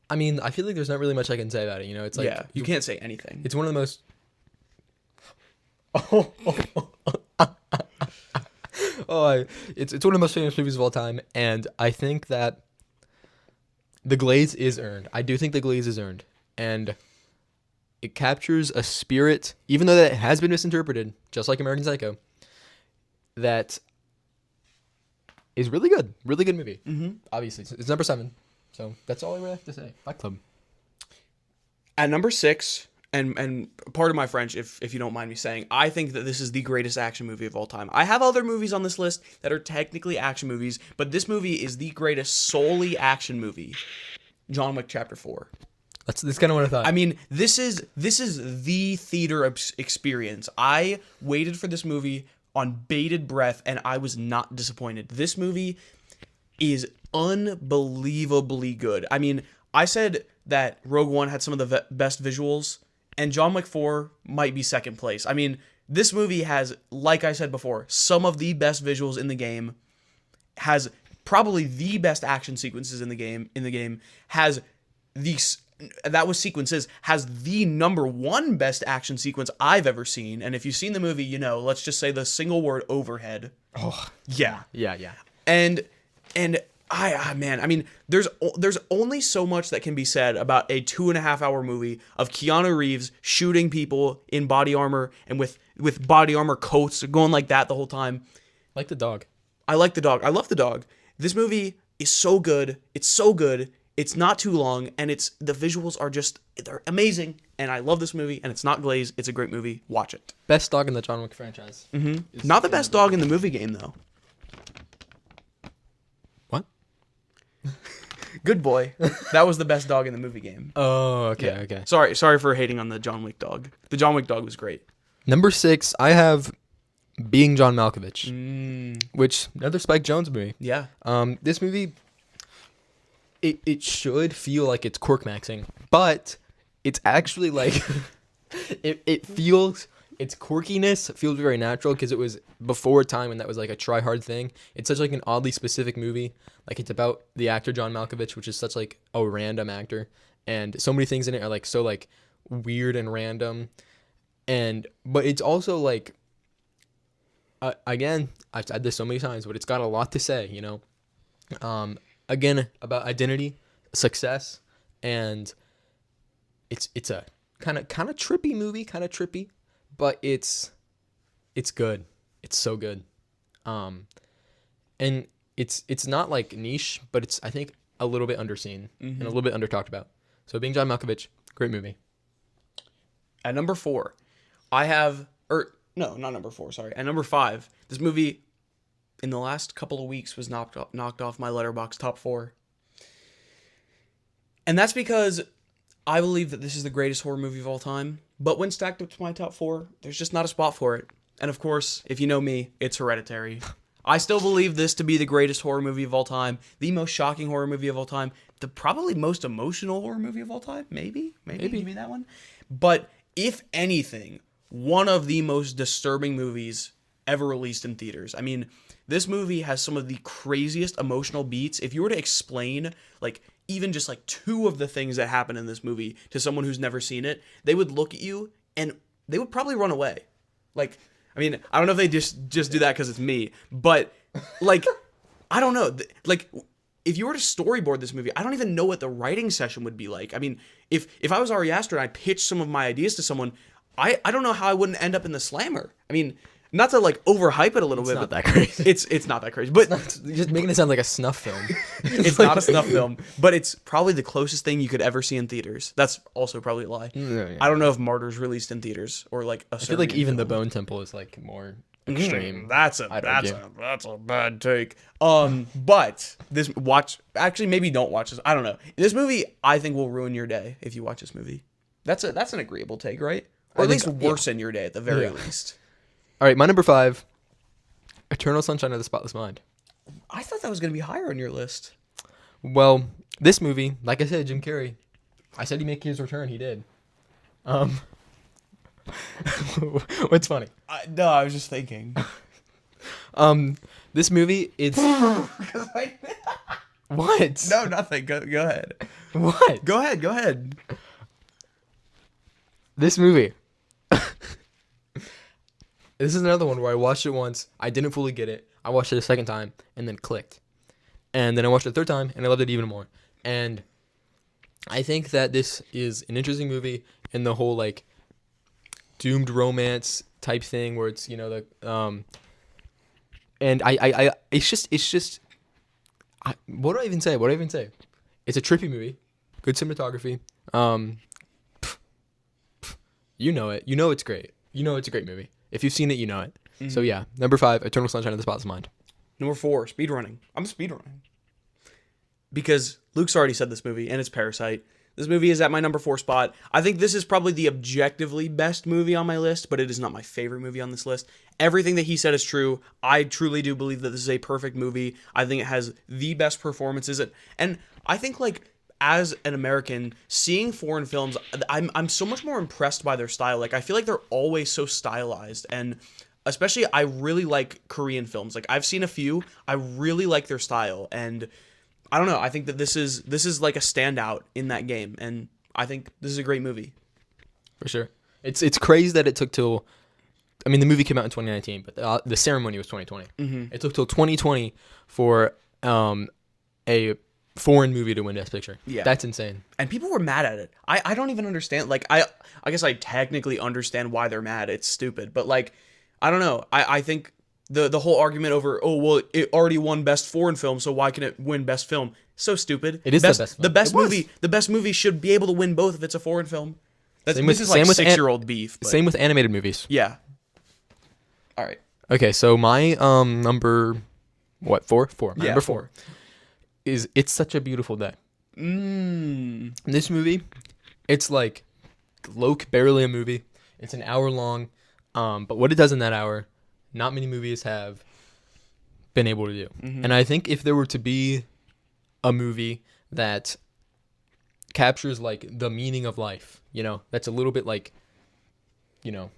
I mean, I feel like there's not really much I can say about it. You know, it's like Yeah, you can't say anything. It's one of the most. It's one of the most famous movies of all time, and I think that the glaze is earned. I do think the glaze is earned, and it captures a spirit, even though that it has been misinterpreted, just like American Psycho. That is really good movie. Obviously, it's number 7, so that's all I really have to say. Fight Club. At number 6, and part of my French, if you don't mind me saying, I think that this is the greatest action movie of all time. I have other movies on this list that are technically action movies, but this movie is the greatest solely action movie. John Wick Chapter 4. That's kind of what I thought. I mean, this is the theater experience. I waited for this movie on bated breath, and I was not disappointed. This movie is unbelievably good. I mean, I said that Rogue One had some of the best visuals, and John Wick 4 might be second place. I mean, this movie has, like I said before, some of the best visuals in the game, has probably the best action sequences in the game, has these has the number 1 best action sequence I've ever seen. And if you've seen the movie, you know, let's just say the single word overhead. Oh, Yeah. yeah. And Man, I mean, there's only so much that can be said about a 2.5 hour movie of Keanu Reeves shooting people in body armor and with body armor coats going like that the whole time. Like the dog. I like the dog. I love the dog. This movie is so good. It's so good. It's not too long, and the visuals are they're amazing. And I love this movie, and it's not Glaze. It's a great movie. Watch it. Best dog in the John Wick franchise. Mm-hmm. Not the best dog in the movie game though. What? Good boy. That was the best dog in the movie game. Oh, okay, Yeah. okay. Sorry for hating on the John Wick dog. The John Wick dog was great. Number 6, I have Being John Malkovich, which another Spike Jonze movie. Yeah. This movie, it should feel like it's cork maxing, but it's actually like it feels its quirkiness feels very natural because it was before a time when that was like a try hard thing. It's such like an oddly specific movie. Like it's about the actor John Malkovich, which is such like a random actor, and so many things in it are like so like weird and random, but it's also like again, I've said this so many times, but it's got a lot to say, you know. Again, about identity, success, and it's a kind of trippy movie, but it's good. It's so good. And it's not like niche, but it's I think a little bit underseen and a little bit under talked about. So Being John Malkovich, great movie. At number 4, I have no, not number 4, sorry. At number 5, this movie in the last couple of weeks was knocked off my Letterboxd top 4. And that's because I believe that this is the greatest horror movie of all time. But when stacked up to my top 4, there's just not a spot for it. And of course, if you know me, it's Hereditary. I still believe this to be the greatest horror movie of all time, the most shocking horror movie of all time, the probably most emotional horror movie of all time. Maybe. Give me that one. But if anything, one of the most disturbing movies ever released in theaters. I mean, this movie has some of the craziest emotional beats. If you were to explain, like, even just like 2 of the things that happen in this movie to someone who's never seen it, they would look at you and they would probably run away. Like, I mean, I don't know if they just do that because it's me, but like, I don't know. Like, if you were to storyboard this movie, I don't even know what the writing session would be like. I mean, if I was Ari Aster and I pitched some of my ideas to someone, I don't know how I wouldn't end up in the slammer. I mean, not to like overhype it a little bit, Not but that crazy. It's not that crazy, but You're just making it sound like a snuff film. it's not a snuff film, but it's probably the closest thing you could ever see in theaters. That's also probably a lie. Yeah. I don't know if Martyr's released in theaters or like a I feel like even the Bone Temple is like more extreme. That's a bad take. But actually maybe don't watch this. I don't know. This movie I think will ruin your day if you watch this movie. That's an agreeable take, right? Or at least worsen your day at the very least. All right, my number 5, Eternal Sunshine of the Spotless Mind. I thought that was going to be higher on your list. Well, this movie, like I said, Jim Carrey. I said he'd make his return. He did. What's funny? No, I was just thinking. This movie, it's what? No, nothing. Go ahead. What? Go ahead. This movie. This is another one where I watched it once. I didn't fully get it. I watched it a second time and then clicked. And then I watched it a third time and I loved it even more. And I think that this is an interesting movie in the whole like doomed romance type thing where it's, you know, the and I it's just what do I even say? It's a trippy movie. Good cinematography. You know it. You know it's great. You know it's a great movie. If you've seen it, you know it. Mm-hmm. So yeah, number 5, Eternal Sunshine of the Spotless Mind. Number 4, speedrunning. I'm speedrunning. Because Luke's already said this movie, and it's Parasite. This movie is at my number 4 spot. I think this is probably the objectively best movie on my list, but it is not my favorite movie on this list. Everything that he said is true. I truly do believe that this is a perfect movie. I think it has the best performances. And I think, like, as an American, seeing foreign films, I'm so much more impressed by their style. Like, I feel like they're always so stylized, and especially I really like Korean films. Like, I've seen a few. I really like their style, and I don't know. I think that this is like a standout in that game, and I think this is a great movie. For sure. It's crazy that it took till, I mean, the movie came out in 2019, but the ceremony was 2020. Mm-hmm. It took till 2020 for a foreign movie to win Best Picture. Yeah. That's insane. And people were mad at it. I don't even understand. Like, I guess I technically understand why they're mad. It's stupid. But, like, I don't know. I think the whole argument over, oh, well, it already won Best Foreign Film, so why can it win Best Film? So stupid. It is the best film. The best movie should be able to win both if it's a foreign film. This is like same with 6-year-old beef. But Same with animated movies. yeah. All right. Okay, so my number, what, 4? 4. My Yeah, number 4 is It's Such a Beautiful Day. This movie, it's like barely a movie. It's an hour long, but what it does in that hour, not many movies have been able to do. And I think if there were to be a movie that captures like the meaning of life, you know, that's a little bit like, you know,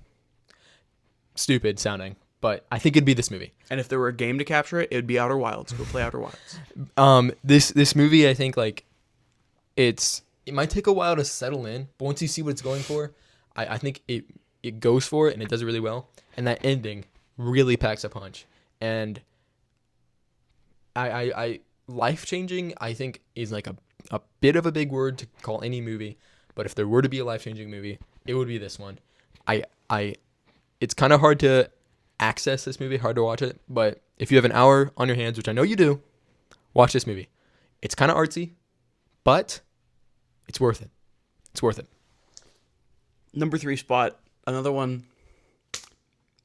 stupid sounding, but I think it'd be this movie. And if there were a game to capture it, it would be Outer Wilds. Go play Outer Wilds. This movie, I think like it might take a while to settle in, but once you see what it's going for, I think it goes for it and it does it really well. And that ending really packs a punch. And I life-changing, I think, is like a bit of a big word to call any movie, but if there were to be a life-changing movie, it would be this one. It's kind of hard to access this movie, hard to watch it, but if you have an hour on your hands, which I know you do, watch this movie. It's kind of artsy, but it's worth it. It's worth it. Number 3 spot, another one.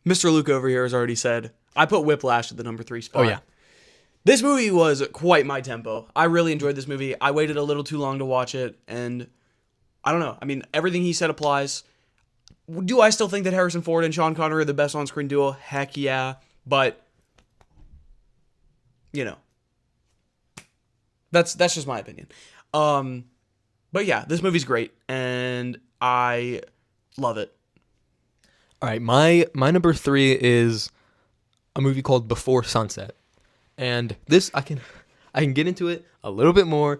Mr. Luke over here has already said, I put Whiplash at the number 3 spot. Oh, yeah. This movie was quite my tempo. I really enjoyed this movie. I waited a little too long to watch it, and I don't know. I mean, everything he said applies. Do I still think that Harrison Ford and Sean Connery are the best on-screen duo? Heck yeah. But, you know, that's just my opinion. But yeah, this movie's great, and I love it. All right, my number 3 is a movie called Before Sunset. And this I can get into it a little bit more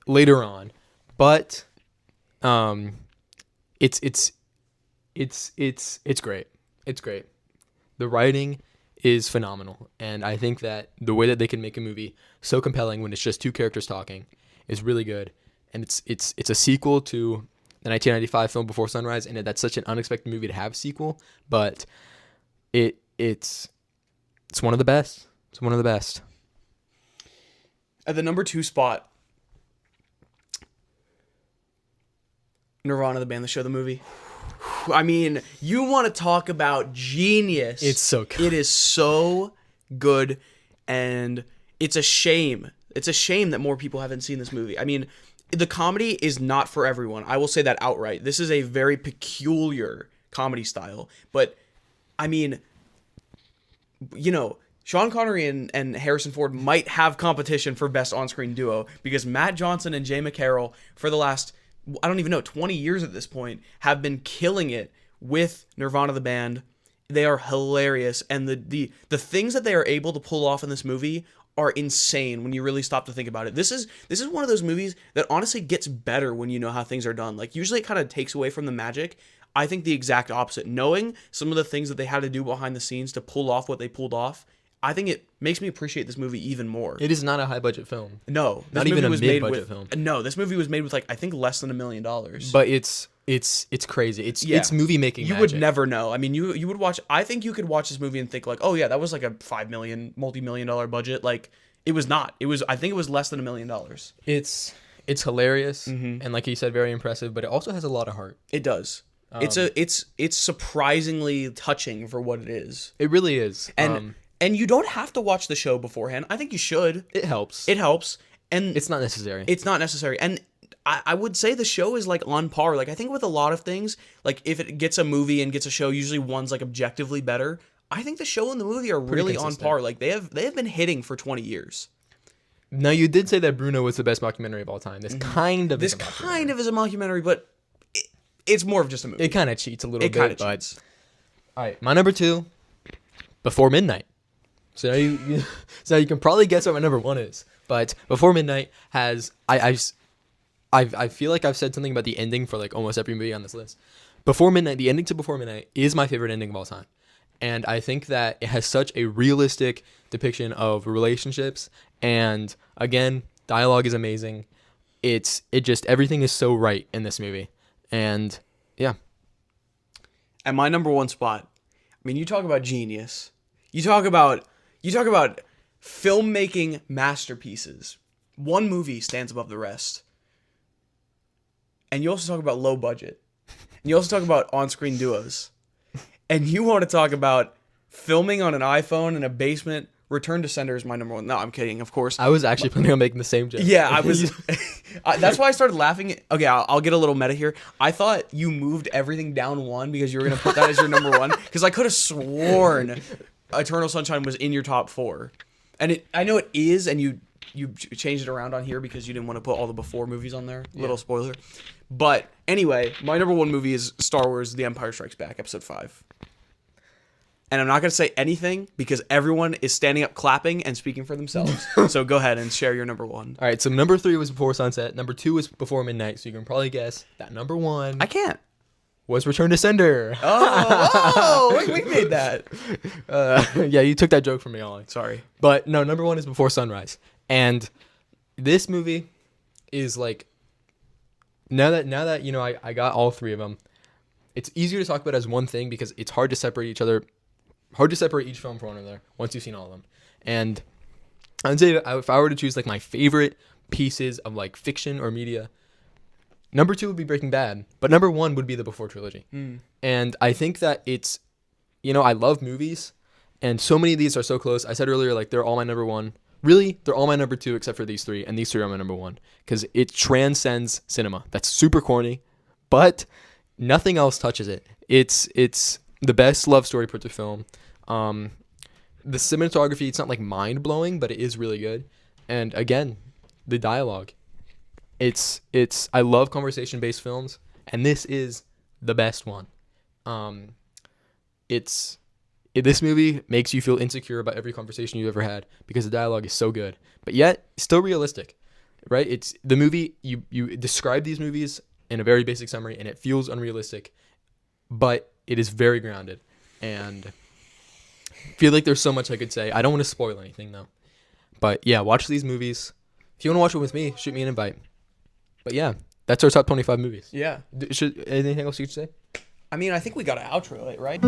later on, but it's great. It's great. The writing is phenomenal, and I think that the way that they can make a movie so compelling when it's just two characters talking is really good. And it's a sequel to the 1995 film Before Sunrise, and that's such an unexpected movie to have a sequel, but it's one of the best. It's one of the best. At the number 2 spot, Nirvana, the band, the show, the movie. I mean, you want to talk about genius. It's so good. It is so good, and it's a shame. It's a shame that more people haven't seen this movie. I mean, the comedy is not for everyone. I will say that outright. This is a very peculiar comedy style, but I mean, you know, Sean Connery and Harrison Ford might have competition for best on-screen duo because Matt Johnson and Jay McCarroll for the last, I don't even know, 20 years at this point, have been killing it with Nirvana the band. They are hilarious, and the things that they are able to pull off in this movie are insane when you really stop to think about it. This is one of those movies that honestly gets better when you know how things are done. Like, usually it kind of takes away from the magic. I think the exact opposite. Knowing some of the things that they had to do behind the scenes to pull off what they pulled off, I think it makes me appreciate this movie even more. It is not a high budget film. No, not even a mid budget film. No, this movie was made with like I think less than $1 million. But it's crazy. It's movie making. You would never know. I mean, you would watch. I think you could watch this movie and think like, oh yeah, that was like a $5 million multi-million-dollar budget. Like it was not. It was. I think it was less than $1 million. It's hilarious and like you said, very impressive. But it also has a lot of heart. It does. It's surprisingly touching for what it is. It really is. And you don't have to watch the show beforehand. I think you should. It helps. It helps. And it's not necessary. It's not necessary. And I would say the show is like on par. Like I think with a lot of things, like if it gets a movie and gets a show, usually one's like objectively better. I think the show and the movie are really on par. Like they have been hitting for 20 years. Now you did say that Bruno was the best mockumentary of all time. This kind of is a mockumentary, but it's more of just a movie. It kind of cheats a little bit. It kind of cheats. All right, my number 2, Before Midnight. So now you can probably guess what my number 1 is. But Before Midnight has I feel like I've said something about the ending for like almost every movie on this list. Before Midnight, the ending to Before Midnight is my favorite ending of all time. And I think that it has such a realistic depiction of relationships. And again, dialogue is amazing. It just everything is so right in this movie. And yeah. And my number one spot. I mean, you talk about genius. You talk about filmmaking masterpieces. One movie stands above the rest. And you also talk about low budget. And you also talk about on-screen duos. And you want to talk about filming on an iPhone in a basement. Return to Sender is my number one. No, I'm kidding, of course. I was actually planning on making the same joke. Yeah, I was. That's why I started laughing. Okay, I'll get a little meta here. I thought you moved everything down one because you were going to put that as your number one. Because I could have sworn Eternal Sunshine was in your top 4. And I know it is, and you changed it around on here because you didn't want to put all the before movies on there. Yeah. Little spoiler. But anyway, my number one movie is Star Wars The Empire Strikes Back, Episode 5. And I'm not going to say anything because everyone is standing up clapping and speaking for themselves. So go ahead and share your number one. All right, so number 3 was Before Sunset. Number 2 was Before Midnight. So you can probably guess that number 1 I can't. was Return to Sender. Oh, we made that. Yeah, you took that joke from me, Ollie. Sorry. But no, number 1 is Before Sunrise. And this movie is like, now that you know, I got all 3 of them, it's easier to talk about as one thing because it's hard to separate each film from one another once you've seen all of them. And I'd say if I were to choose like my favorite pieces of like fiction or media, number 2 would be Breaking Bad, but number 1 would be the Before trilogy. And I think that it's, you know, I love movies, and so many of these are so close. I said earlier, like, they're all my number 1. Really, they're all my number 2 except for these 3, and these 3 are my number 1 because it transcends cinema. That's super corny, but nothing else touches it. It's the best love story put to film. The cinematography, it's not like mind blowing, but it is really good. And again, the dialogue. I love conversation based films, and this is the best one. This movie makes you feel insecure about every conversation you've ever had because the dialogue is so good, but yet still realistic, right? It's the movie, you describe these movies in a very basic summary and it feels unrealistic, but it is very grounded, and I feel like there's so much I could say. I don't want to spoil anything though, but yeah, watch these movies. If you want to watch it with me, shoot me an invite. But yeah, that's our top 25 movies. Yeah. Anything else you should say? I mean, I think we got to outro it, right?